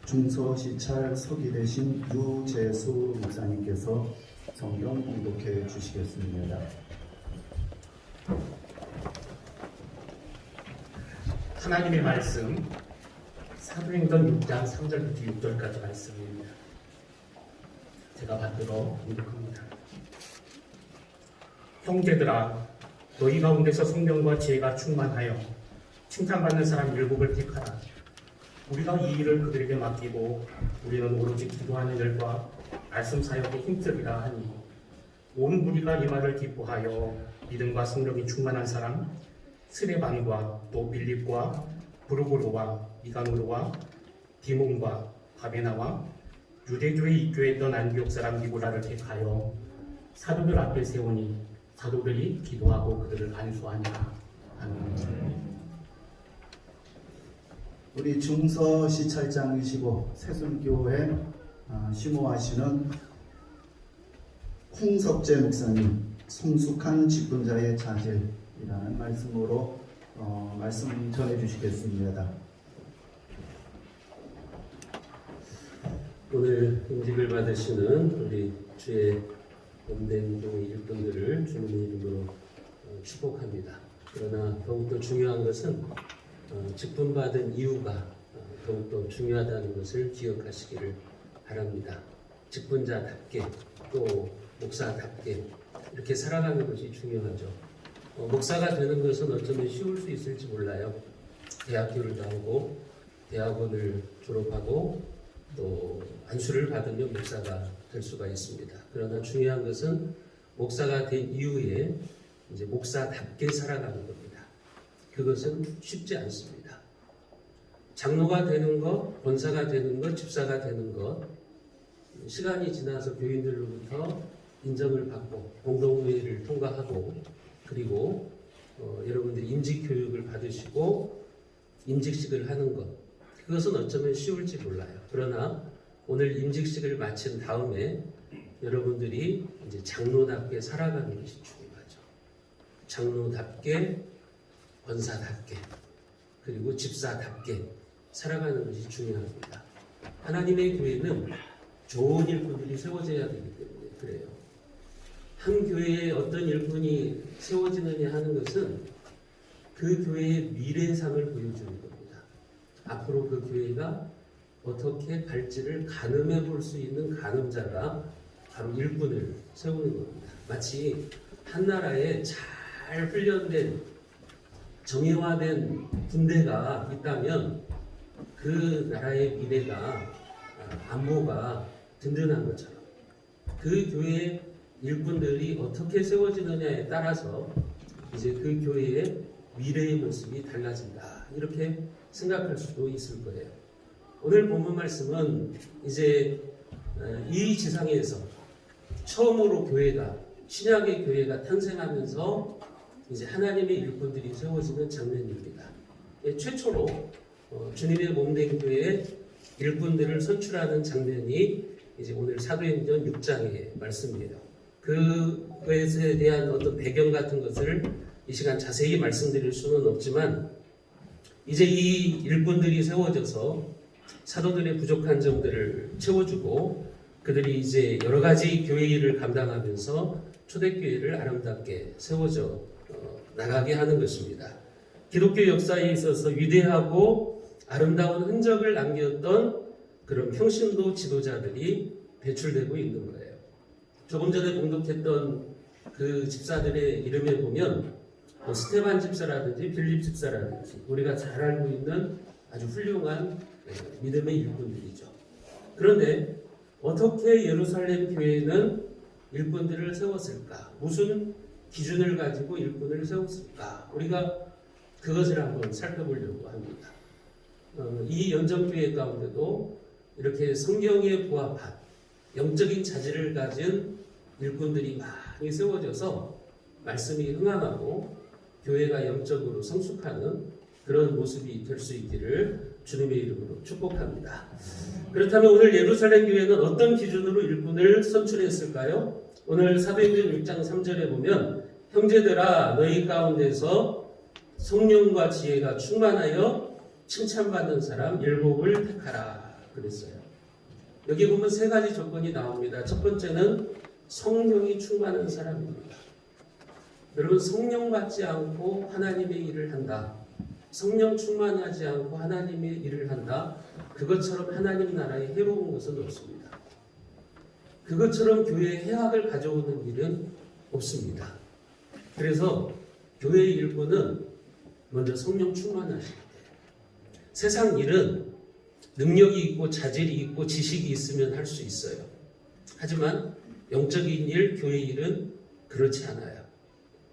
중서시찰 서기 대신 유재수 목사님께서 성경 공독해 주시겠습니다. 하나님의 말씀 사도행전 6장 3절부터 6절까지 말씀입니다. 제가 받들어 공독합니다. 형제들아, 너희 가운데서 성령과 지혜가 충만하여 칭찬받는 사람 7을 택하라. 우리가 이 일을 그들에게 맡기고 우리는 오로지 기도하는 일과 말씀 사역에 힘쓰리라 하니 온 무리가 이 말을 기뻐하여 믿음과 성령이 충만한 사람 스데반과 또 빌립과 브루고로와 니가노르와 디몬과 바베나와 유대교에 입교했던 안디옥 사람 니고라를 택하여 사도들 앞에 세우니 사도들이 기도하고 그들을 안수하니라. 아멘. 우리 중서시찰장이시고 새순교회 심호하시는 홍석재 목사님, 성숙한 직분자의 자질이라는 말씀으로 말씀 전해 주시겠습니다. 오늘 임직을 받으시는 우리 주의 몸된 교회 일꾼들을 주님의 이름으로 축복합니다. 그러나 더욱더 중요한 것은 직분받은 이유가 더욱더 중요하다는 것을 기억하시기를 바랍니다. 직분자답게 또 목사답게 이렇게 살아가는 것이 중요하죠. 목사가 되는 것은 어쩌면 쉬울 수 있을지 몰라요. 대학교를 나오고 대학원을 졸업하고 또 안수를 받으면 목사가 될 수가 있습니다. 그러나 중요한 것은 목사가 된 이후에 이제 목사답게 살아가는 겁니다. 그것은 쉽지 않습니다. 장로가 되는 것, 권사가 되는 것, 집사가 되는 것, 시간이 지나서 교인들로부터 인정을 받고 공동회의를 통과하고 그리고 여러분들이 임직 교육을 받으시고 임직식을 하는 것, 그것은 어쩌면 쉬울지 몰라요. 그러나 오늘 임직식을 마친 다음에 여러분들이 이제 장로답게 살아가는 것이 중요하죠. 장로답게, 권사답게, 그리고 집사답게 살아가는 것이 중요합니다. 하나님의 교회는 좋은 일꾼들이 세워져야 되기 때문에 그래요. 한 교회에 어떤 일꾼이 세워지느냐 하는 것은 그 교회의 미래상을 보여주는 겁니다. 앞으로 그 교회가 어떻게 갈지를 가늠해 볼 수 있는 가늠자가 바로 일꾼을 세우는 겁니다. 마치 한 나라에 잘 훈련된 정예화된 군대가 있다면 그 나라의 미래가 안보가 든든한 것처럼 그 교회의 일꾼들이 어떻게 세워지느냐에 따라서 이제 그 교회의 미래의 모습이 달라진다. 이렇게 생각할 수도 있을 거예요. 오늘 본문 말씀은 이제 이 지상에서 처음으로 교회가 신약의 교회가 탄생하면서 이제 하나님의 일꾼들이 세워지는 장면입니다. 최초로 주님의 몸된 교회의 일꾼들을 선출하는 장면이 이제 오늘 사도행전 6장의 말씀이에요. 그것에 대한 어떤 배경 같은 것을 이 시간 자세히 말씀드릴 수는 없지만 이제 이 일꾼들이 세워져서 사도들의 부족한 점들을 채워주고 그들이 이제 여러 가지 교회 일을 감당하면서 초대교회를 아름답게 세워져 나가게 하는 것입니다. 기독교 역사에 있어서 위대하고 아름다운 흔적을 남겼던 그런 평신도 지도자들이 배출되고 있는 거예요. 조금 전에 공독했던 그 집사들의 이름에 보면 스테반 집사라든지 빌립 집사라든지 우리가 잘 알고 있는 아주 훌륭한 믿음의 일꾼들이죠. 그런데 어떻게 예루살렘 교회는 일꾼들을 세웠을까? 무슨 기준을 가지고 일꾼을 세웠을까? 우리가 그것을 한번 살펴보려고 합니다. 이 연정교회 가운데도 이렇게 성경에 부합한 영적인 자질을 가진 일꾼들이 많이 세워져서 말씀이 흥황하고 교회가 영적으로 성숙하는 그런 모습이 될 수 있기를 주님의 이름으로 축복합니다. 그렇다면 오늘 예루살렘 교회는 어떤 기준으로 일꾼을 선출했을까요? 오늘 사도행전 6장 3절에 보면 형제들아 너희 가운데서 성령과 지혜가 충만하여 칭찬받는 사람 7을 택하라 그랬어요. 여기 보면 세 가지 조건이 나옵니다. 첫 번째는 성령이 충만한 사람입니다. 여러분, 성령 받지 않고 하나님의 일을 한다. 성령 충만하지 않고 하나님의 일을 한다. 그것처럼 하나님 나라에 해로운 것은 없습니다. 그것처럼 교회에 해악을 가져오는 일은 없습니다. 그래서 교회의 일부는 먼저 성령 충만하셔야 돼요. 세상 일은 능력이 있고 자질이 있고 지식이 있으면 할 수 있어요. 하지만 영적인 일, 교회 일은 그렇지 않아요.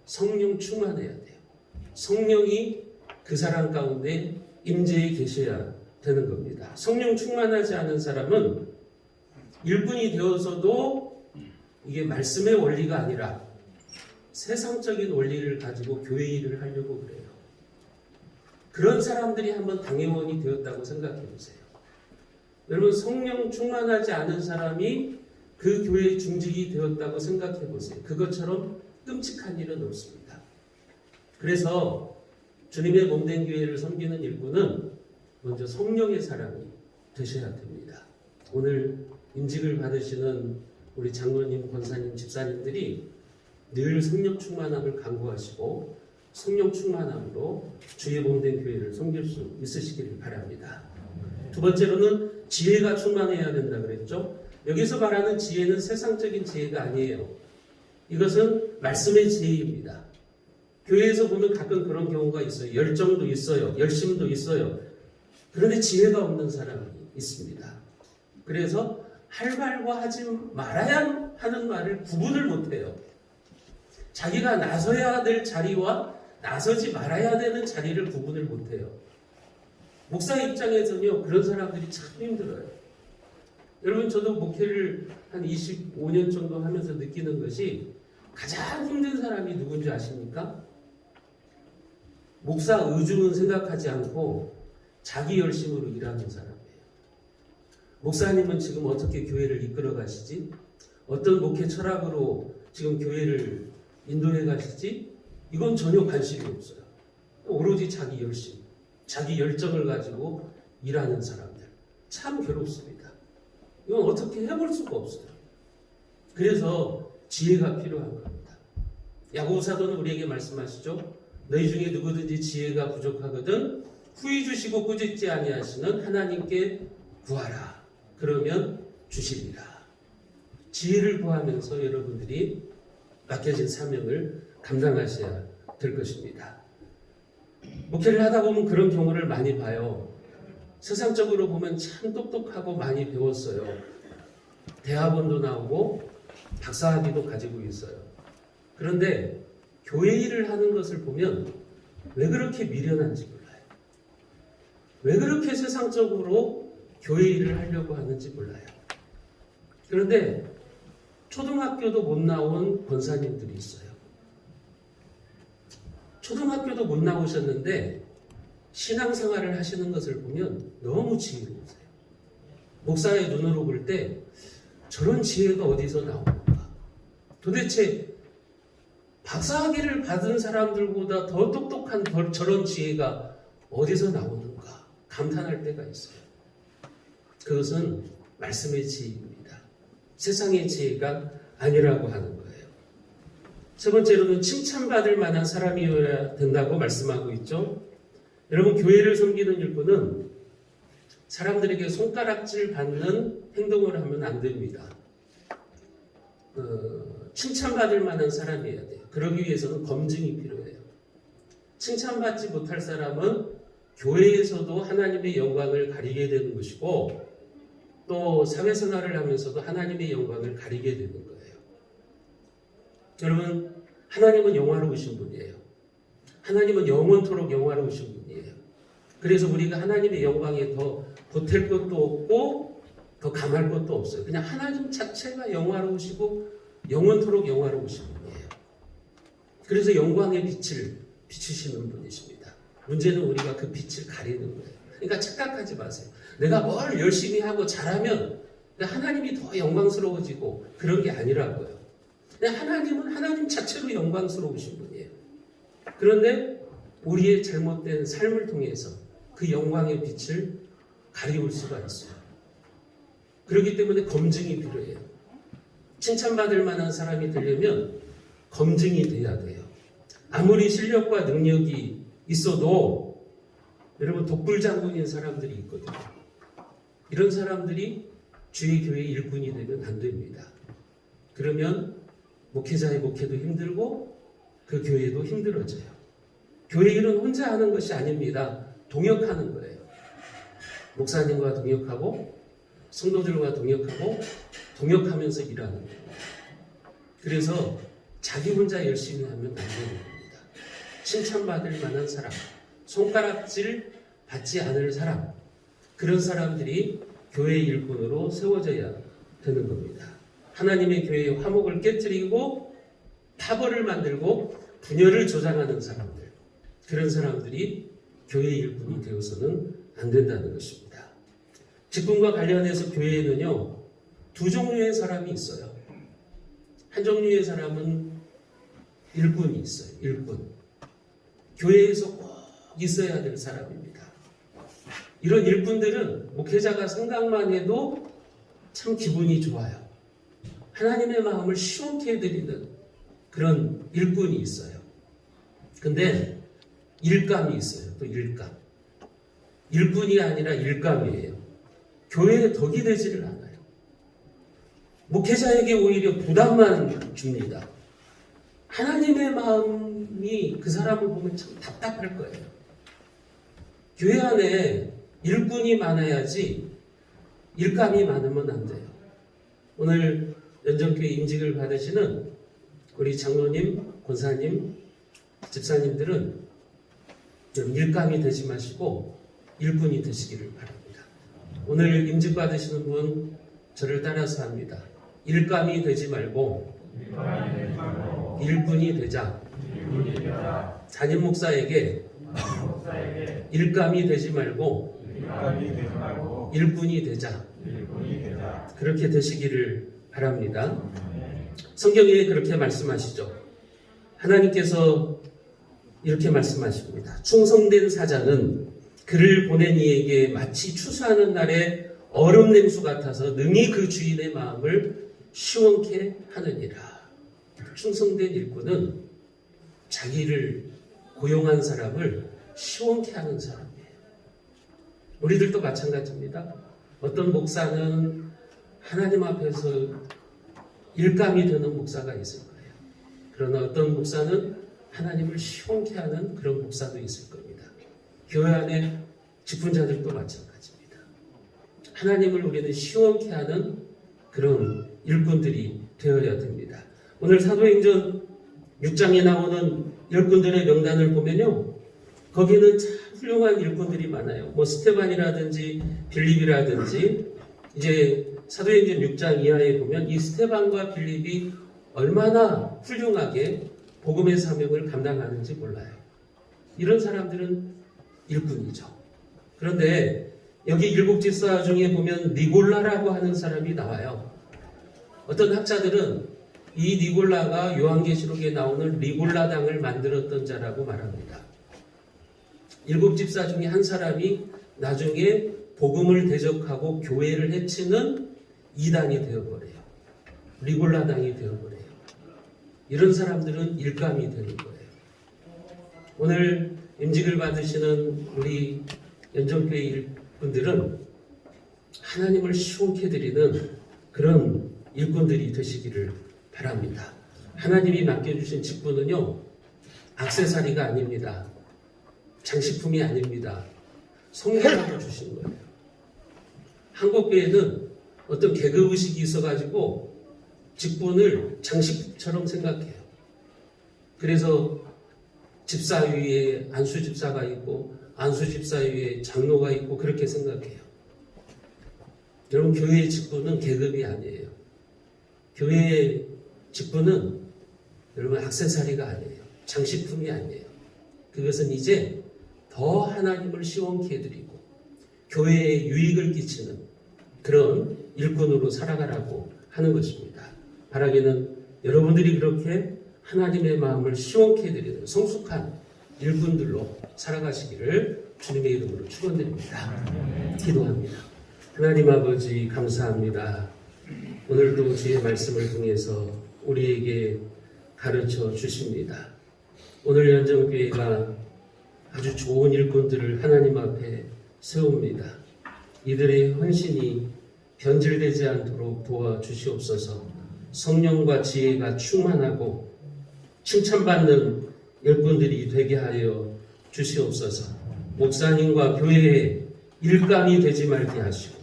성령 충만해야 돼요. 성령이 그 사람 가운데 임재해 계셔야 되는 겁니다. 성령 충만하지 않은 사람은 일꾼이 되어서도 이게 말씀의 원리가 아니라 세상적인 원리를 가지고 교회 일을 하려고 그래요. 그런 사람들이 한번 당회원이 되었다고 생각해 보세요. 여러분, 성령 충만하지 않은 사람이 그 교회의 중직이 되었다고 생각해 보세요. 그것처럼 끔찍한 일은 없습니다. 그래서 주님의 몸된 교회를 섬기는 일꾼은 먼저 성령의 사람이 되셔야 됩니다. 오늘 임직을 받으시는 우리 장로님, 권사님, 집사님들이 늘 성령 충만함을 강구하시고 성령 충만함으로 주의 몸된 교회를 섬길 수 있으시기를 바랍니다. 두 번째로는 지혜가 충만해야 된다 그랬죠. 여기서 말하는 지혜는 세상적인 지혜가 아니에요. 이것은 말씀의 지혜입니다. 교회에서 보면 가끔 그런 경우가 있어요. 열정도 있어요. 열심도 있어요. 그런데 지혜가 없는 사람이 있습니다. 그래서 할 말과 하지 말아야 하는 말을 구분을 못해요. 자기가 나서야 될 자리와 나서지 말아야 되는 자리를 구분을 못해요. 목사 입장에서는요, 그런 사람들이 참 힘들어요. 여러분, 저도 목회를 한 25년 정도 하면서 느끼는 것이 가장 힘든 사람이 누군지 아십니까? 목사 의중은 생각하지 않고 자기 열심으로 일하는 사람이에요. 목사님은 지금 어떻게 교회를 이끌어 가시지? 어떤 목회 철학으로 지금 교회를 인도해 가시지? 이건 전혀 관심이 없어요. 오로지 자기 열심, 자기 열정을 가지고 일하는 사람들. 참 괴롭습니다. 이건 어떻게 해볼 수가 없어요. 그래서 지혜가 필요한 겁니다. 야고보 사도는 우리에게 말씀하시죠. 너희 중에 누구든지 지혜가 부족하거든 후히 주시고 꾸짖지 아니하시는 하나님께 구하라. 그러면 주시리라. 지혜를 구하면서 여러분들이 맡겨진 사명을 감당하셔야 될 것입니다. 목회를 하다 보면 그런 경우를 많이 봐요. 세상적으로 보면 참 똑똑하고 많이 배웠어요. 대학원도 나오고 박사학위도 가지고 있어요. 그런데 교회 일을 하는 것을 보면 왜 그렇게 미련한지 몰라요. 왜 그렇게 세상적으로 교회 일을 하려고 하는지 몰라요. 그런데 초등학교도 못 나온 권사님들이 있어요. 초등학교도 못 나오셨는데 신앙생활을 하시는 것을 보면 너무 지혜로우세요. 목사의 눈으로 볼 때 저런 지혜가 어디서 나오는가? 도대체 박사학위를 받은 사람들보다 더 똑똑한 저런 지혜가 어디서 나오는가? 감탄할 때가 있어요. 그것은 말씀의 지혜입니다. 세상의 지혜가 아니라고 하는 거예요. 세 번째로는 칭찬받을 만한 사람이어야 된다고 말씀하고 있죠. 여러분, 교회를 섬기는 일꾼은 사람들에게 손가락질 받는 행동을 하면 안 됩니다. 칭찬받을 만한 사람이어야 돼요. 그러기 위해서는 검증이 필요해요. 칭찬받지 못할 사람은 교회에서도 하나님의 영광을 가리게 되는 것이고 또 사회생활을 하면서도 하나님의 영광을 가리게 되는 거예요. 여러분, 하나님은 영화로우신 분이에요. 하나님은 영원토록 영화로우신 분이에요. 그래서 우리가 하나님의 영광에 더 보탤 것도 없고 더 감할 것도 없어요. 그냥 하나님 자체가 영화로우시고 영원토록 영화로우신 분이에요. 그래서 영광의 빛을 비추시는 분이십니다. 문제는 우리가 그 빛을 가리는 거예요. 그러니까 착각하지 마세요. 내가 뭘 열심히 하고 잘하면 하나님이 더 영광스러워지고 그런 게 아니라고요. 하나님은 하나님 자체로 영광스러우신 분이에요. 그런데 우리의 잘못된 삶을 통해서 그 영광의 빛을 가리울 수가 있어요. 그렇기 때문에 검증이 필요해요. 칭찬받을 만한 사람이 되려면 검증이 돼야 돼요. 아무리 실력과 능력이 있어도 여러분 독불장군인 사람들이 있거든요. 이런 사람들이 주의 교회 일꾼이 되면 안 됩니다. 그러면 목회자의 목회도 힘들고 그 교회도 힘들어져요. 교회 일은 혼자 하는 것이 아닙니다. 동역하는 거예요. 목사님과 동역하고 성도들과 동역하고 동역하면서 일하는 거예요. 그래서 자기 혼자 열심히 하면 안 되는 겁니다. 칭찬받을 만한 사람, 손가락질 받지 않을 사람, 그런 사람들이 교회 일꾼으로 세워져야 되는 겁니다. 하나님의 교회의 화목을 깨뜨리고 파벌을 만들고 분열을 조장하는 사람들, 그런 사람들이 교회 일꾼이 되어서는 안 된다는 것입니다. 직분과 관련해서 교회에는요, 두 종류의 사람이 있어요. 한 종류의 사람은 일꾼이 있어요. 일꾼. 교회에서 꼭 있어야 될 사람입니다. 이런 일꾼들은 목회자가 생각만 해도 참 기분이 좋아요. 하나님의 마음을 시원케 해드리는 그런 일꾼이 있어요. 근데 일감이 있어요. 또 일감. 일꾼이 아니라 일감이에요. 교회에 덕이 되지를 않아요. 목회자에게 오히려 부담만 줍니다. 하나님의 마음이 그 사람을 보면 참 답답할 거예요. 교회 안에 일꾼이 많아야지 일감이 많으면 안 돼요. 오늘 연정교회 임직을 받으시는 우리 장로님, 권사님, 집사님들은 일감이 되지 마시고 일꾼이 되시기를 바랍니다. 오늘 임직 받으시는 분 저를 따라서 합니다. 일감이 되지 말고 일꾼이 되자. 담임 목사에게 일감이 되지 말고 일꾼이 되자. 그렇게 되시기를 바랍니다. 성경에 그렇게 말씀하시죠. 하나님께서 이렇게 말씀하십니다. 충성된 사자는 그를 보낸 이에게 마치 추수하는 날에 얼음 냉수 같아서 능히 그 주인의 마음을 시원케 하느니라. 충성된 일꾼은 자기를 고용한 사람을 시원케 하는 사람이에요. 우리들도 마찬가지입니다. 어떤 목사는 하나님 앞에서 일감이 되는 목사가 있을 거예요. 그러나 어떤 목사는 하나님을 시원케 하는 그런 목사도 있을 겁니다. 교회 안에 직분자들도 마찬가지입니다. 하나님을 우리는 시원케 하는 그런 일꾼들이 되어야 됩니다. 오늘 사도행전 6장에 나오는 일꾼들의 명단을 보면요, 거기는 참 훌륭한 일꾼들이 많아요. 뭐 스테반이라든지 빌립이라든지, 이제 사도행전 6장 이하에 보면 이 스테반과 빌립이 얼마나 훌륭하게 복음의 사명을 감당하는지 몰라요. 이런 사람들은 일꾼이죠. 그런데 여기 일곱 집사 중에 보면 니골라라고 하는 사람이 나와요. 어떤 학자들은 이 니골라가 요한계시록에 나오는 니골라당을 만들었던 자라고 말합니다. 일곱 집사 중에 한 사람이 나중에 복음을 대적하고 교회를 해치는 이단이 되어버려요. 니골라당이 되어버려요. 이런 사람들은 일감이 되는 거예요. 오늘 임직을 받으시는 우리 연정교회 일꾼들은 하나님을 시원케 드리는 그런 일꾼들이 되시기를 바랍니다. 하나님이 맡겨주신 직분은요, 액세서리가 아닙니다. 장식품이 아닙니다. 성령으로 주신 거예요. 한국교회는 어떤 계급의식이 있어가지고 직분을 장식처럼 생각해요. 그래서 집사 위에 안수 집사가 있고 안수 집사 위에 장로가 있고 그렇게 생각해요. 여러분, 교회의 직분은 계급이 아니에요. 교회의 직분은 여러분 액세서리가 아니에요. 장식품이 아니에요. 그것은 이제 더 하나님을 시원케 해드리고 교회에 유익을 끼치는 그런 일꾼으로 살아가라고 하는 것입니다. 바라기는 여러분들이 그렇게 하나님의 마음을 시원케 해드리는 성숙한 일꾼들로 살아가시기를 주님의 이름으로 축원드립니다. 기도합니다. 하나님 아버지 감사합니다. 오늘도 주의 말씀을 통해서 우리에게 가르쳐 주십니다. 오늘 연정교회가 아주 좋은 일꾼들을 하나님 앞에 세웁니다. 이들의 헌신이 변질되지 않도록 도와주시옵소서. 성령과 지혜가 충만하고 칭찬받는 일꾼들이 되게 하여 주시옵소서. 목사님과 교회의 일감이 되지 말게 하시고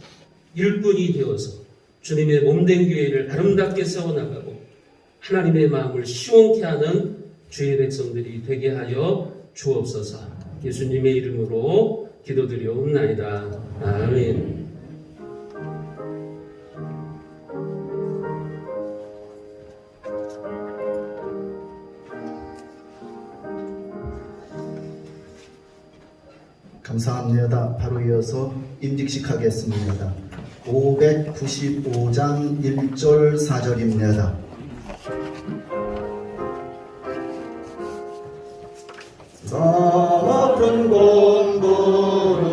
일꾼이 되어서 주님의 몸된 교회를 아름답게 세워나가고 하나님의 마음을 시원케 하는 주의 백성들이 되게 하여 주옵소서. 예수님의 이름으로 기도드리옵나이다. 아멘. 감사합니다. 바로 이어서 임직식 하겠습니다. 595장 1절 4절입니다. 높은 공부는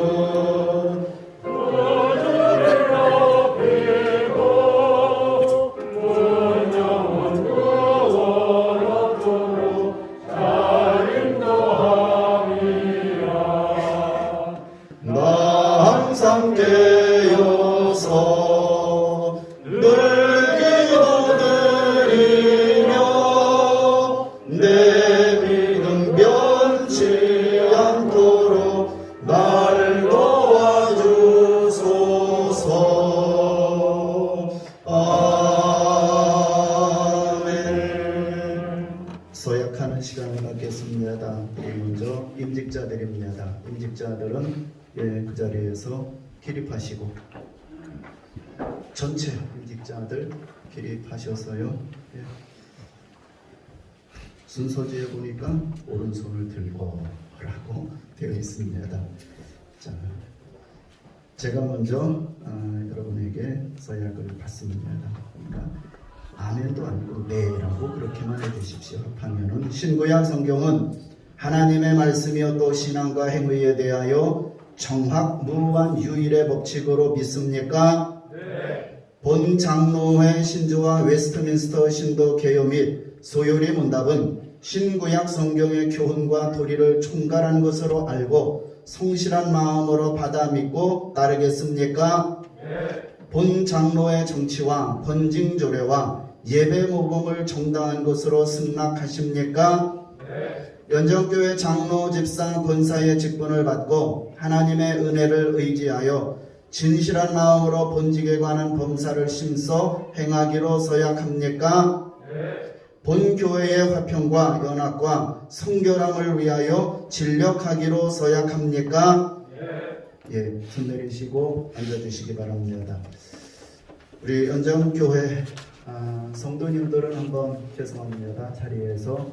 항상 깨어서 늘 기도드리며 내 믿음 변치 않도록 날 도와주소서. 아멘. 서약하는 시간을 갖겠습니다. 먼저 임직자들입니다. 임직자들은 그 자리에서 기립하시고 전체 임직자들 기립하셔서요. 순서지에 보니까 오른손을 들고 라고 되어 있습니다. 자, 제가 먼저 여러분에게 서약을 받습니다. 그러니까 아멘도 아니고 네라고 그렇게만 해주십시오. 하면은 신구약 성경은 하나님의 말씀이요 또 신앙과 행위에 대하여 정확 무한 유일의 법칙으로 믿습니까? 네. 본 장로회 신조와 웨스트민스터 신도 개요 및 소요리 문답은 신구약 성경의 교훈과 도리를 총괄한 것으로 알고 성실한 마음으로 받아 믿고 따르겠습니까? 네. 본 장로의 정치와 번징 조례와 예배 모범을 정당한 것으로 승낙하십니까? 네. 연정교회 장로, 집사, 권사의 직분을 받고 하나님의 은혜를 의지하여 진실한 마음으로 본직에 관한 범사를 심써 행하기로 서약합니까? 네. 본 교회의 화평과 연합과 성결함을 위하여 진력하기로 서약합니까? 네. 손 내리시고 앉아주시기 바랍니다. 우리 연정교회 성도님들은 한번 죄송합니다. 자리에서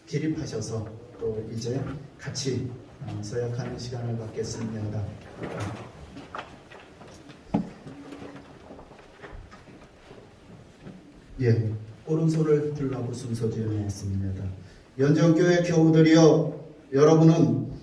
기립하셔서 또 이제 같이 서약하는 시간을 갖겠습니다. 오른손을 들라고 순서지어 놓았습니다. 연정교회 교우들이여, 여러분은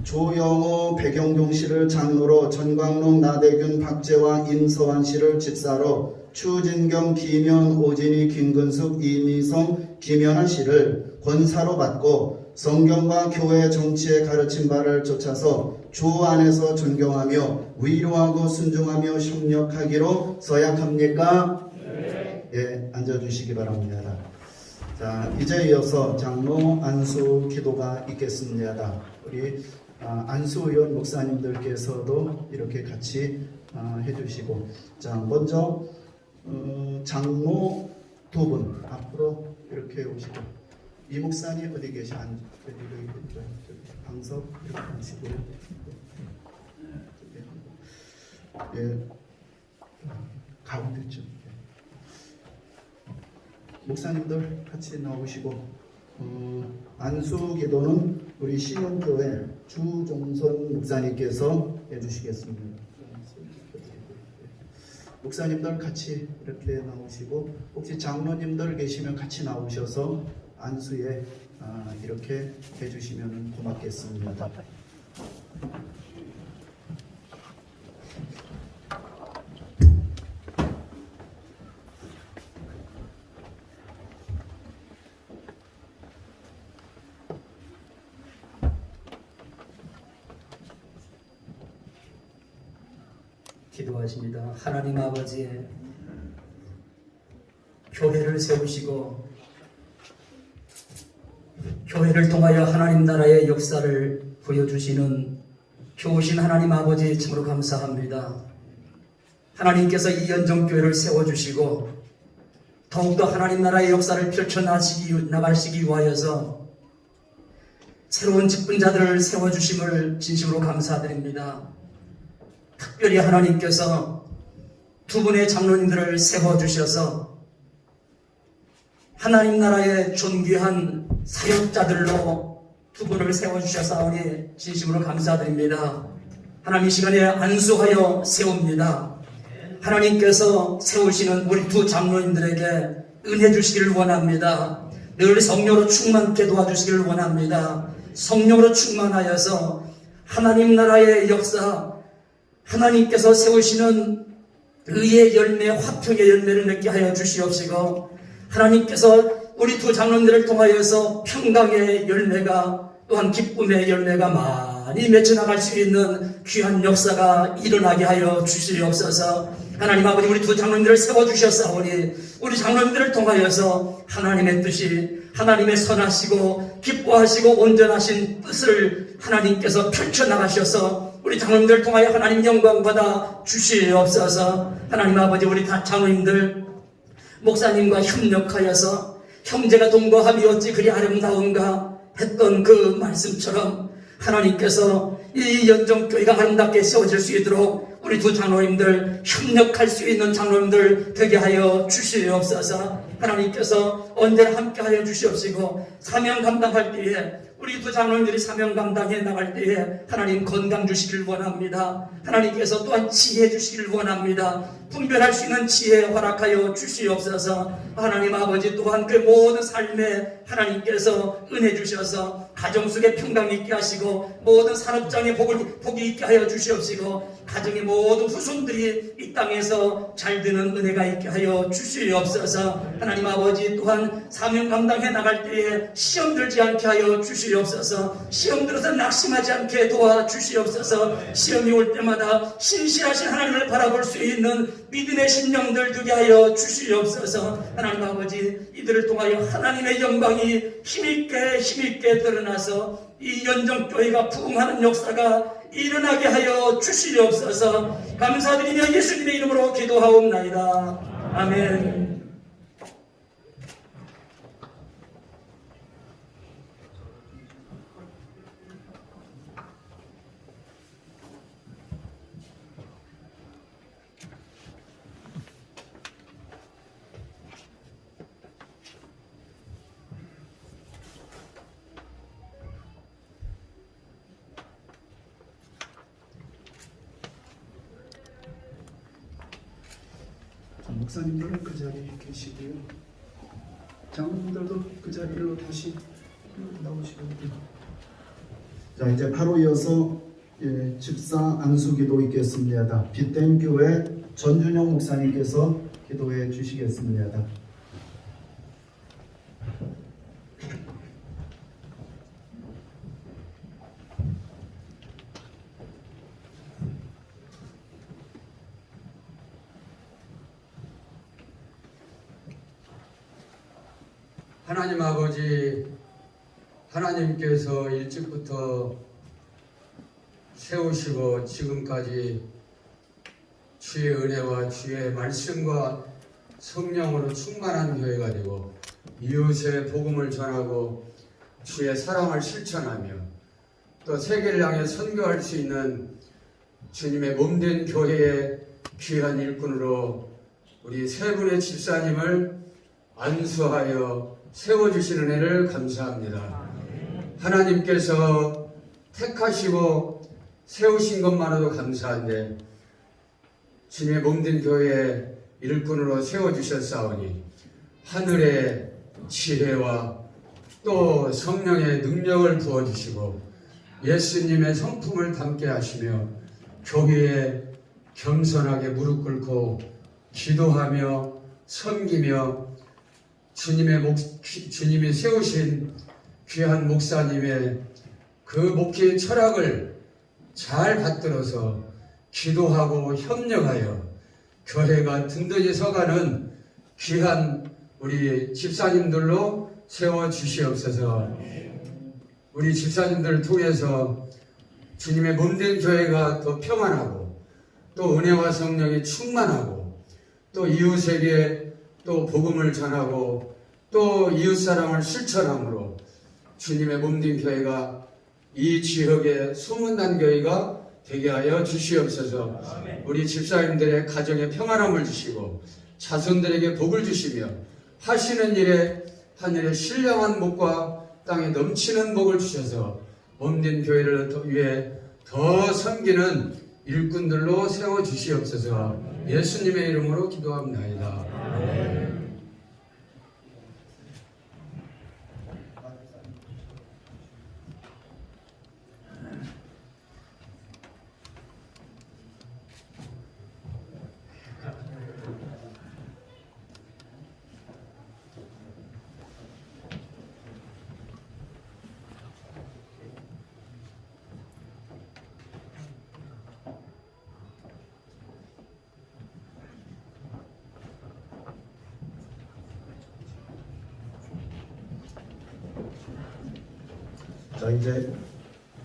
조영호, 백영종 씨를 장로로, 전광록, 나대균, 박재화, 임서환 씨를 집사로, 추진경, 김현, 오진희, 김근숙, 이미성, 김연아 씨를 권사로 받고 성경과 교회의 정치에 가르친 바를 쫓아서 주 안에서 존경하며 위로하고 순종하며 협력하기로 서약합니까? 네. 앉아주시기 바랍니다. 자, 이제 이어서 장로 안수 기도가 있겠습니다. 우리 안수 의원 목사님들께서도 이렇게 같이 해주시고, 자, 먼저 장로 두 분 앞으로 이렇게 오시고, 이 목사님 어디 계시? 방석 이렇게 하시고요. 가운데쯤. 목사님들 같이 나오시고, 안수 기도는 우리 신원교회 주종선 목사님께서 해주시겠습니다. 목사님들 같이 이렇게 나오시고, 혹시 장로님들 계시면 같이 나오셔서 안수에 이렇게 해주시면 고맙겠습니다. 기도하십니다. 하나님 아버지, 교회를 세우시고 교회를 통하여 하나님 나라의 역사를 보여주시는 좋으신 하나님 아버지 참으로 감사합니다. 하나님께서 이 연정교회를 세워주시고 더욱더 하나님 나라의 역사를 펼쳐나가시기 위하여서 새로운 직분자들을 세워주심을 진심으로 감사드립니다. 특별히 하나님께서 두 분의 장로님들을 세워주셔서 하나님 나라의 존귀한 사역자들로 두 분을 세워주셔서오니 진심으로 감사드립니다. 하나님 이 시간에 안수하여 세웁니다. 하나님께서 세우시는 우리 두 장로님들에게 은혜 주시기를 원합니다. 늘 성령으로 충만케 도와주시기를 원합니다. 성령으로 충만하여서 하나님 나라의 역사, 하나님께서 세우시는 의의 열매, 화평의 열매를 맺게 하여 주시옵시고 하나님께서 우리 두 장로님들을 통하여서 평강의 열매가 또한 기쁨의 열매가 많이 맺혀나갈 수 있는 귀한 역사가 일어나게 하여 주시옵소서. 하나님 아버지, 우리 두 장로님들을 세워주셨사오니 우리 장로님들을 통하여서 하나님의 뜻이, 하나님의 선하시고 기뻐하시고 온전하신 뜻을 하나님께서 펼쳐나가셔서 우리 장로님들을 통하여 하나님 영광 받아 주시옵소서. 하나님 아버지, 우리 다 장로님들 목사님과 협력하여서 형제가 동거함이 어찌 그리 아름다운가 했던 그 말씀처럼 하나님께서 이 연정교회가 아름답게 세워질 수 있도록 우리 두 장로님들, 협력할 수 있는 장로님들 되게 하여 주시옵소서. 하나님께서 언제나 함께 하여 주시옵시고 사명 감당할 때에 우리 두 장로님들이 사명 감당해 나갈 때에 하나님 건강 주시길 원합니다. 하나님께서 또한 지혜 주시길 원합니다. 분별할 수 있는 지혜 허락하여 주시옵소서. 하나님 아버지, 또한 그 모든 삶에 하나님께서 은혜 주셔서 가정 속에 평강이 있게 하시고 모든 산업장에 복이 있게 하여 주시옵시고 가정의 모든 후손들이 이 땅에서 잘 되는 은혜가 있게 하여 주시옵소서. 하나님 아버지, 또한 사명 감당해 나갈 때에 시험 들지 않게 하여 주시옵소서. 시험 들어서 낙심하지 않게 도와주시옵소서. 시험이 올 때마다 신실하신 하나님을 바라볼 수 있는 믿음의 심령들 되게 하여 주시옵소서. 하나님 아버지, 이들을 통하여 하나님의 영광이 힘있게 드러나서 이 연정교회가 부흥하는 역사가 일어나게 하여 주시옵소서. 감사드리며 예수님의 이름으로 기도하옵나이다. 아멘. 목사님들은 그 자리에 계시고요. 장로님들도 그 자리로 다시 나오시고요. 자, 이제 바로 이어서 집사 안수기도 있겠습니다. 빛된 교회 전준영 목사님께서 기도해 주시겠습니다. 하나님 아버지, 하나님께서 일찍부터 세우시고 지금까지 주의 은혜와 주의 말씀과 성령으로 충만한 교회가 되고 이웃의 복음을 전하고 주의 사랑을 실천하며 또 세계를 향해 선교할 수 있는 주님의 몸된 교회의 귀한 일꾼으로 우리 세 분의 집사님을 안수하여 세워주시는 은혜를 감사합니다. 하나님께서 택하시고 세우신 것만으로도 감사한데 주님의 몸된 교회의 일꾼으로 세워주셨사오니 하늘의 지혜와 또 성령의 능력을 부어주시고 예수님의 성품을 담게 하시며 교회에 겸손하게 무릎 꿇고 기도하며 섬기며 주님이 세우신 귀한 목사님의 그 목회의 철학을 잘 받들어서 기도하고 협력하여 교회가 든든히 서가는 귀한 우리 집사님들로 세워주시옵소서. 우리 집사님들을 통해서 주님의 몸된 교회가 더 평안하고 또 은혜와 성령이 충만하고 또 이웃에게 또 복음을 전하고 또 이웃사랑을 실천함으로 주님의 몸된 교회가 이 지역의 소문난 교회가 되게 하여 주시옵소서. 우리 집사님들의 가정에 평안함을 주시고 자손들에게 복을 주시며 하시는 일에 하늘의 신령한 복과 땅에 넘치는 복을 주셔서 몸된 교회를 위해 더 섬기는 일꾼들로 세워주시옵소서. 예수님의 이름으로 기도합니다. 자, 이제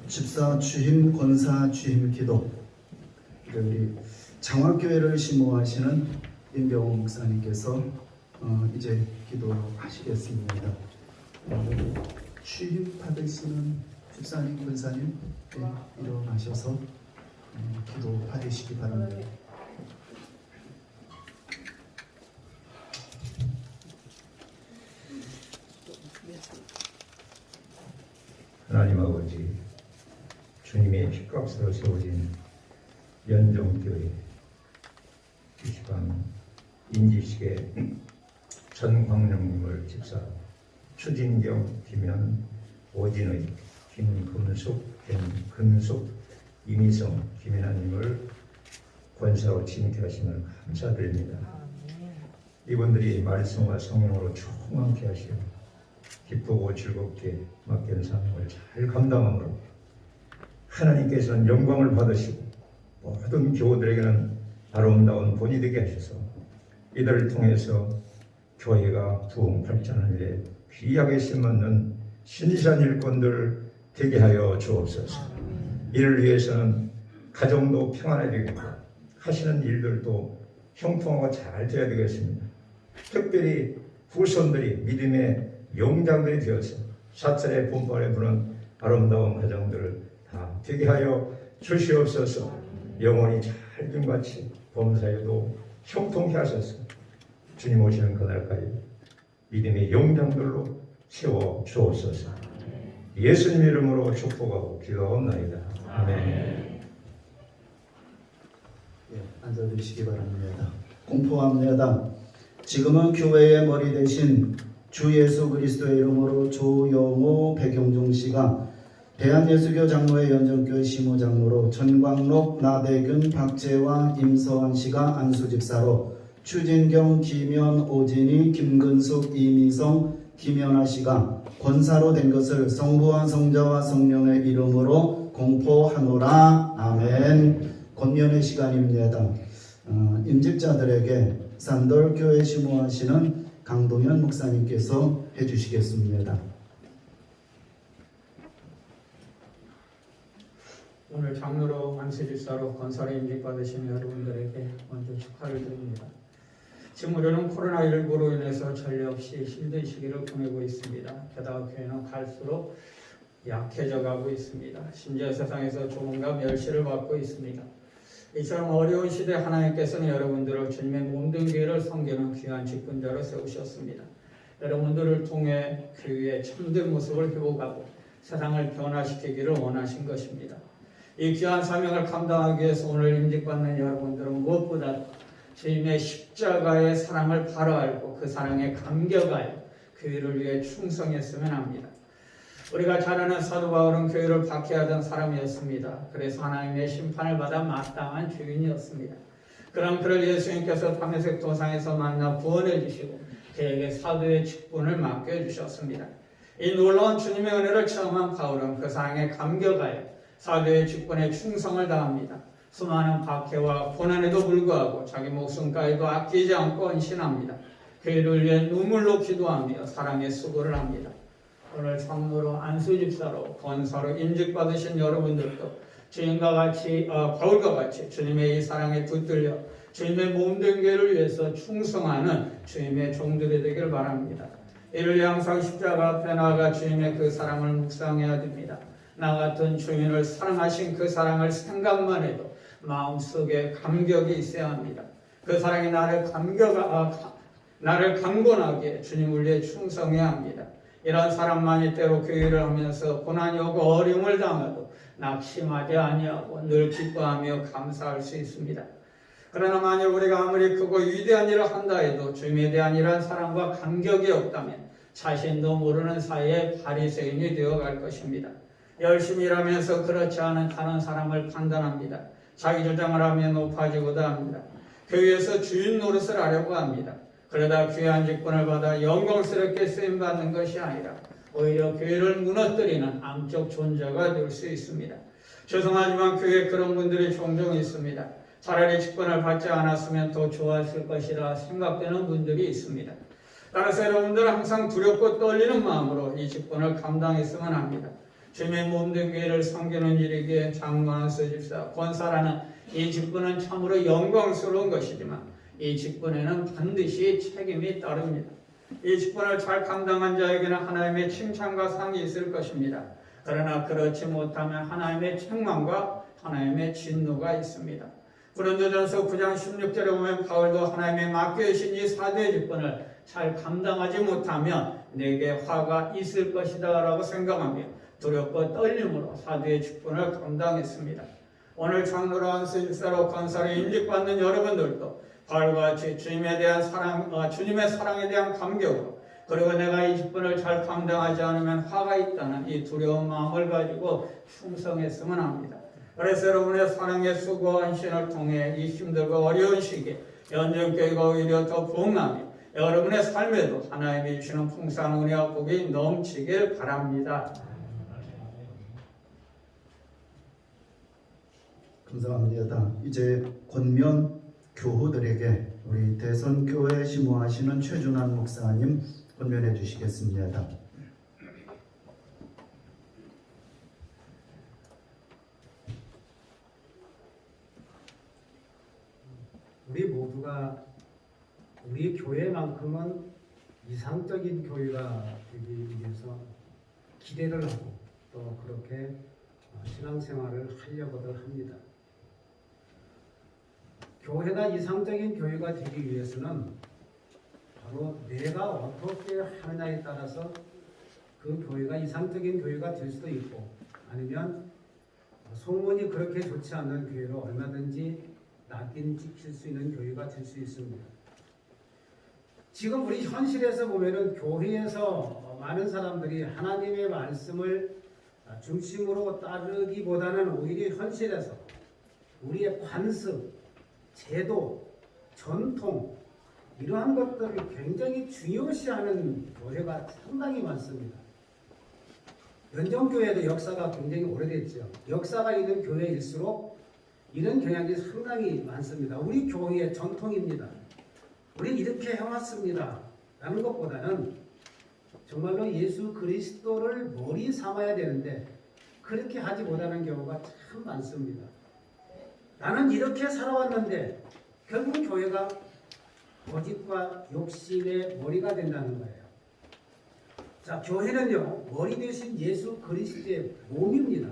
집사 취임, 권사 취임 기도, 우리 장화교회를 심호하시는 임병호 목사님께서 이제 기도하시겠습니다. 취임 받으시는 집사님, 권사님 일어나셔서 기도 받으시기 바랍니다. 하나님 아버지, 주님의 핏값으로 세워진 연정교회 이 시간 인지식의 전광령님을 집사, 추진경, 김현, 오진의, 김금숙, 김근숙, 이미성, 김연아님을 권사로 취임케 하심을 감사드립니다. 이분들이 말씀과 성령으로 충만케 하시오 기쁘고 즐겁게 맡긴 사명을 잘 감당함으로 하나님께서는 영광을 받으시고 모든 교우들에게는 아름다운 본이 되게 하셔서 이들을 통해서 교회가 부흥발전하는 일에 귀하게 심는 신실한 일꾼들 되게 하여 주옵소서. 이를 위해서는 가정도 평안해지겠고 하시는 일들도 형통하고 잘 되어야 되겠습니다. 특별히 후손들이 믿음의 용장들이 되어서 사찰의 본판에 부는 아름다운 가정들을 다 되게 하여 주시옵소서. 영원히 잘 빈같이 범사에도 형통케 하소서. 주님 오시는 그날까지 믿음의 용장들로 세워 주옵소서. 예수님 이름으로 축복하고 기도하옵나이다. 아멘. 앉아주시기 바랍니다. 공포합니다. 지금은 교회의 머리 대신 주 예수 그리스도의 이름으로 조영호 백영종 씨가 대한예수교 장로회 연정교회 심호장로로 전광록 나대균 박재화 임서환 씨가 안수집사로 추진경 김현 오진희 김근숙 이미성 김연아 씨가 권사로 된 것을 성부와 성자와 성령의 이름으로 공포하노라. 아멘. 권면의 시간입니다. 임직자들에게 산돌교회 심호하시는 강동현 목사님께서 해주시겠습니다. 오늘 장로로 안수집사로 권사로 임직받으신 여러분들에게 먼저 축하를 드립니다. 지금 우리는 코로나19로 인해서 전례 없이 힘든 시기를 보내고 있습니다. 게다가 교회는 갈수록 약해져 가고 있습니다. 심지어 세상에서 조금과 멸시를 받고 있습니다. 이처럼 어려운 시대 하나님께서는 여러분들을 주님의 몸된 교회를 섬기는 귀한 직분자로 세우셨습니다. 여러분들을 통해 교회의 참된 모습을 회복하고 세상을 변화시키기를 원하신 것입니다. 이 귀한 사명을 감당하기 위해서 오늘 임직받는 여러분들은 무엇보다 주님의 십자가의 사랑을 바로 알고 그 사랑에 감격하여 교회를 위해 충성했으면 합니다. 우리가 잘 아는 사도 바울은 교회를 박해하던 사람이었습니다. 그래서 하나님의 심판을 받아 마땅한 주인이었습니다. 그럼 그를 예수님께서 다메섹 도상에서 만나 구원해 주시고 그에게 사도의 직분을 맡겨주셨습니다. 이 놀라운 주님의 은혜를 체험한 바울은 그 사랑에 감격하여 사도의 직분에 충성을 다합니다. 수많은 박해와 고난에도 불구하고 자기 목숨까지도 아끼지 않고 헌신합니다. 교회를 위해 눈물로 기도하며 사랑의 수고를 합니다. 오늘 성로로 안수집사로 권사로 임직받으신 여러분들도 주님과 같이 바울과 같이 주님의 이 사랑에 붙들려 주님의 몸된 교회를 위해서 충성하는 주님의 종들이 되길 바랍니다. 이를 위해 항상 십자가 앞에 나아가 주님의 그 사랑을 묵상해야 됩니다. 나 같은 주님을 사랑하신 그 사랑을 생각만 해도 마음속에 감격이 있어야 합니다. 그 사랑이 나를 강권하게 주님을 위해 충성해야 합니다. 이런 사람만이 때로 교회를 하면서 고난이 오고 어려움을 당해도 낙심하지 아니하고 늘 기뻐하며 감사할 수 있습니다. 그러나 만일 우리가 아무리 크고 위대한 일을 한다 해도 주님에 대한 이러한 사랑과 감격이 없다면 자신도 모르는 사이에 바리새인이 되어갈 것입니다. 열심히 일하면서 그렇지 않은 다른 사람을 판단합니다. 자기 주장을 하며 높아지고도 합니다. 교회에서 주인 노릇을 하려고 합니다. 그러다 귀한 직분을 받아 영광스럽게 쓰임받는 것이 아니라 오히려 교회를 무너뜨리는 암적 존재가 될 수 있습니다. 죄송하지만 교회에 그런 분들이 종종 있습니다. 차라리 직분을 받지 않았으면 더 좋았을 것이라 생각되는 분들이 있습니다. 따라서 여러분들 항상 두렵고 떨리는 마음으로 이 직분을 감당했으면 합니다. 주님의 몸된 교회를 섬기는 일이기에 장로 안수집사, 권사라는 이 직분은 참으로 영광스러운 것이지만 이 직분에는 반드시 책임이 따릅니다. 이 직분을 잘 감당한 자에게는 하나님의 칭찬과 상이 있을 것입니다. 그러나 그렇지 못하면 하나님의 책망과 하나님의 진노가 있습니다. 고린도전서 9장 16절에 보면 바울도 하나님의 맡겨주신 이 4대의 직분을 잘 감당하지 못하면 내게 화가 있을 것이다 라고 생각하며 두렵고 떨림으로 4대의 직분을 감당했습니다. 오늘 장로로 안수집사로 권사로 임직받는 여러분들도 바울과 같이 주님에 대한 사랑, 주님의 사랑에 대한 감격으로 그리고 내가 이 직분을 잘 감당하지 않으면 화가 있다는 이 두려운 마음을 가지고 충성했으면 합니다. 그래서 여러분의 사랑의 수고와 헌신을 통해 이 힘들고 어려운 시기에 연정교회가 오히려 더 부흥하며 여러분의 삶에도 하나님이 주시는 풍성한 은혜와 복이 넘치길 바랍니다. 감사합니다. 이제 권면 교우들에게 우리 대선교회 심호하시는 최준환 목사님 권면해 주시겠습니다. 우리 모두가 우리 교회만큼은 이상적인 교회가 되기 위해서 기대를 하고 또 그렇게 신앙생활을 하려고들 합니다. 교회가 이상적인 교회가 되기 위해서는 바로 내가 어떻게 하느냐에 따라서 그 교회가 이상적인 교회가 될 수도 있고 아니면 소문이 그렇게 좋지 않은 교회로 얼마든지 낙인 찍힐 수 있는 교회가 될 수 있습니다. 지금 우리 현실에서 보면은 교회에서 많은 사람들이 하나님의 말씀을 중심으로 따르기보다는 오히려 현실에서 우리의 관습, 제도, 전통 이러한 것들을 굉장히 중요시하는 교회가 상당히 많습니다. 연정교회도 역사가 굉장히 오래됐죠. 역사가 있는 교회일수록 이런 경향이 상당히 많습니다. 우리 교회의 전통입니다. 우리 이렇게 해왔습니다. 라는 것보다는 정말로 예수 그리스도를 머리 삼아야 되는데 그렇게 하지 못하는 경우가 참 많습니다. 나는 이렇게 살아왔는데 결국 교회가 거짓과 욕심의 머리가 된다는 거예요. 자, 교회는요, 머리 대신 예수 그리스도의 몸입니다.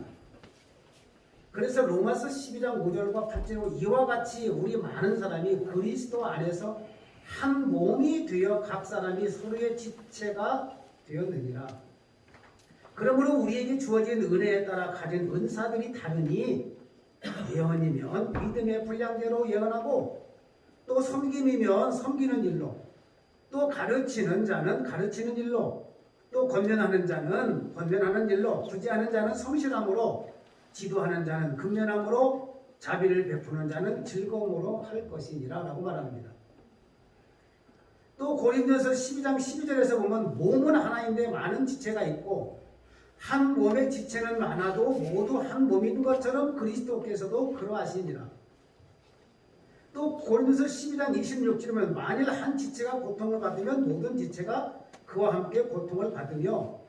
그래서 로마서 12장 5절과 8절로 이와 같이 우리 많은 사람이 그리스도 안에서 한 몸이 되어 각 사람이 서로의 지체가 되었느니라. 그러므로 우리에게 주어진 은혜에 따라 가진 은사들이 다르니 예언이면 믿음의 분량대로 예언하고 또 섬김이면 섬기는 일로 또 가르치는 자는 가르치는 일로 또 권면하는 자는 권면하는 일로 주지하는 자는 성실함으로 지도하는 자는 근면함으로 자비를 베푸는 자는 즐거움으로 할 것이니라 라고 말합니다. 또 고린도서 12장 12절에서 보면 몸은 하나인데 많은 지체가 있고 한 몸의 지체는 많아도 모두 한 몸인 것처럼 그리스도께서도 그러하시니라. 또 고린도서 12장 26절이면 만일 한 지체가 고통을 받으면 모든 지체가 그와 함께 고통을 받으며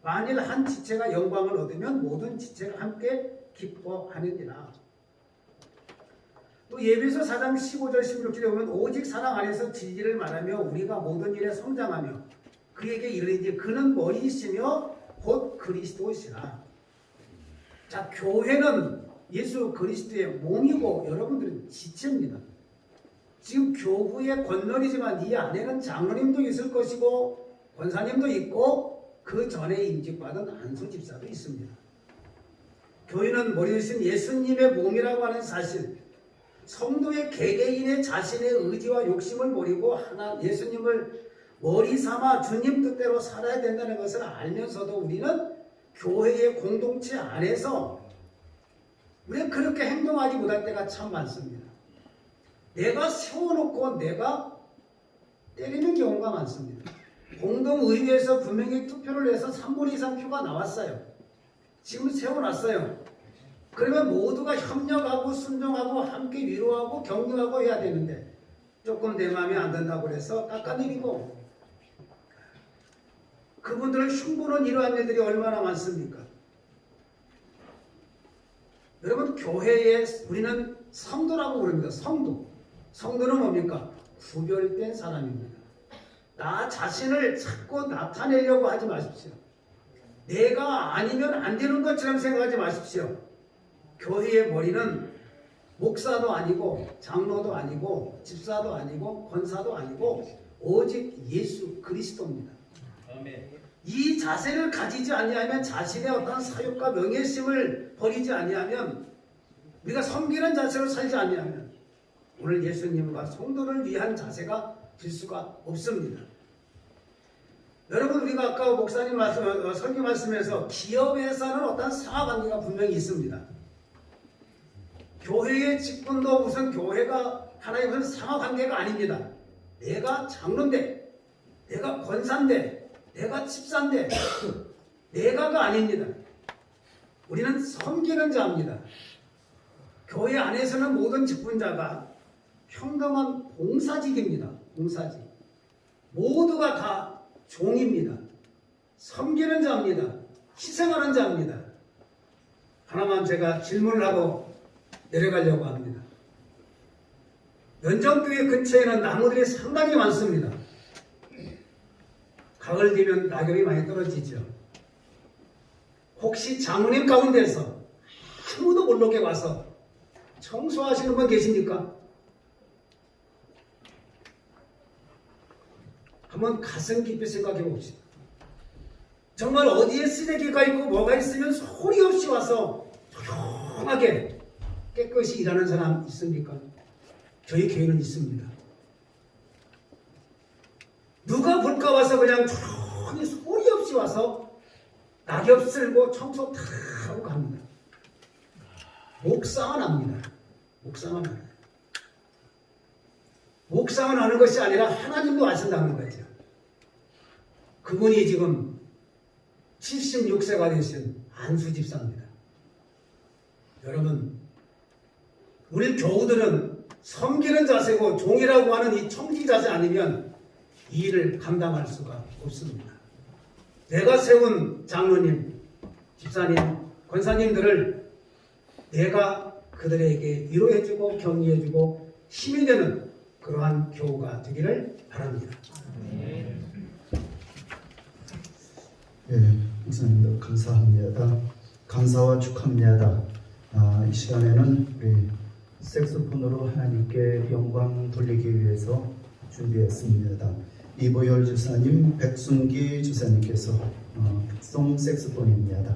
만일 한 지체가 영광을 얻으면 모든 지체가 함께 기뻐하느니라. 또 예배서 4장 15절 16절에 보면 오직 사랑 안에서 진리를 말하며 우리가 모든 일에 성장하며 그에게 이르리니 그는 머리이시며 곧 그리스도시라. 자, 교회는 예수 그리스도의 몸이고 여러분들은 지체입니다. 지금 교부의 권널이지만 이 안에는 장로님도 있을 것이고 권사님도 있고 그 전에 임직받은 안수 집사도 있습니다. 교회는 머리 대신 예수님의 몸이라고 하는 사실, 성도의 개개인의 자신의 의지와 욕심을 버리고 하나 예수님을 머리 삼아 주님 뜻대로 살아야 된다는 것을 알면서도 우리는 교회의 공동체 안에서 우리는 그렇게 행동하지 못할 때가 참 많습니다. 내가 세워놓고 내가 때리는 경우가 많습니다. 공동의회에서 분명히 투표를 해서 3분 이상 표가 나왔어요. 지금 세워놨어요. 그러면 모두가 협력하고 순종하고 함께 위로하고 격려하고 해야 되는데 조금 내 마음에 안 든다고 해서 깎아내리고 그분들을 흉보는 이러한 일들이 얼마나 많습니까? 여러분, 교회에 우리는 성도라고 부릅니다. 성도. 성도는 뭡니까? 구별된 사람입니다. 나 자신을 자꾸 나타내려고 하지 마십시오. 내가 아니면 안 되는 것처럼 생각하지 마십시오. 교회의 머리는 목사도 아니고 장로도 아니고 집사도 아니고 권사도 아니고 오직 예수 그리스도입니다. 이 자세를 가지지 아니하면 자신의 어떤 사욕과 명예심을 버리지 아니하면 우리가 섬기는 자세로 살지 아니하면 오늘 예수님과 성도를 위한 자세가 될 수가 없습니다. 여러분, 우리가 아까 목사님 설교 말씀에서 기업에서는 어떤 상하관계가 분명히 있습니다. 교회의 직분도 무슨 교회가 하나의 무슨 상하관계가 아닙니다. 내가 장로인데, 내가 권사인데, 내가 집사인데, 내가가 아닙니다. 우리는 섬기는 자입니다. 교회 안에서는 모든 직분자가 평등한 봉사직입니다. 봉사직. 모두가 다 종입니다. 섬기는 자입니다. 희생하는 자입니다. 하나만 제가 질문을 하고 내려가려고 합니다. 연정교회 근처에는 나무들이 상당히 많습니다. 가을 되면 낙엽이 많이 떨어지죠. 혹시 장로님 가운데서 아무도 몰록에 와서 청소하시는 분 계십니까? 한번 가슴 깊이 생각해 봅시다. 정말 어디에 쓰레기가 있고 뭐가 있으면 소리 없이 와서 조용하게 깨끗이 일하는 사람 있습니까? 저희 교회는 있습니다. 누가 볼까 와서 그냥 조용히 소리 없이 와서 낙엽 쓸고 청소 다 하고 갑니다. 목상은 합니다. 목상은 합니다. 목상은 하는 것이 아니라 하나님도 아신다는 거죠. 그분이 지금 76세가 되신 안수 집사입니다. 여러분, 우리 교우들은 섬기는 자세고 종이라고 하는 이 청지 자세 아니면 이 일을 감당할 수가 없습니다. 내가 세운 장로님, 집사님, 권사님들을 내가 그들에게 위로해주고 격려해주고 힘이 되는 그러한 교우가 되기를 바랍니다. 목사님도 감사합니다. 감사와 축하합니다. 이 시간에는 우리 색소폰으로 하나님께 영광 돌리기 위해서 준비했습니다. 이보열 주사님, 백순기 주사님께서 특송 색소폰입니다.